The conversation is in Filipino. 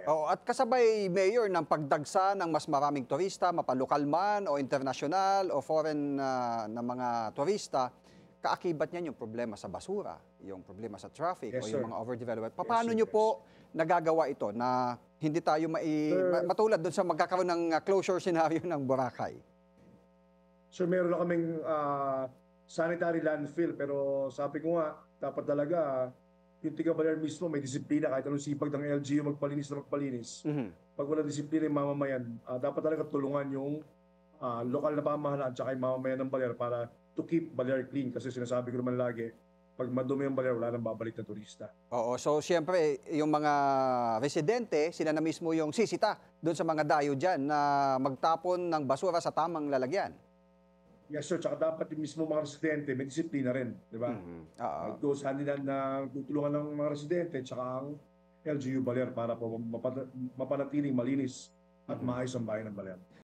Oo, at kasabay, Mayor, ng pagdagsa ng mas maraming turista, mapalokal man o internasyonal o foreign na mga turista, kaakibat niyan yung problema sa basura, yung problema sa traffic o Yes, yung sir. mga overdevelopment. Yes, Paano sir. niyo Yes. po nagagawa ito na hindi tayo Sir, matulad doon sa magkakaroon ng closure scenario ng Boracay? sir, meron na kaming sanitary landfill pero sabi ko nga, dapat talaga yung tiga-baler mismo may disiplina kahit anong sipag ng LGU magpalinis na magpalinis. Mhm. Pag wala disiplina yung mamamayan, dapat talaga tulungan yung lokal na pamahalaan at saka yung mamamayan ng baler para to keep baler clean kasi sinasabi ko naman lagi, pag madumi yung baler, wala nang babalik na turista. Oo, so siyempre, yung mga residente, sila na mismo yung sisita doon sa mga dayo dyan na magtapon ng basura sa tamang lalagyan. Yes, sir. Tsaka dapat yung mismo mga residente may disiplina rin, di ba? Mhm. Oo. It goes hand in hand na tutulungan ng mga residente tsaka ang LGU Baler para po mapanatiling malinis at Mhm. maayos ang bayan ng Baler.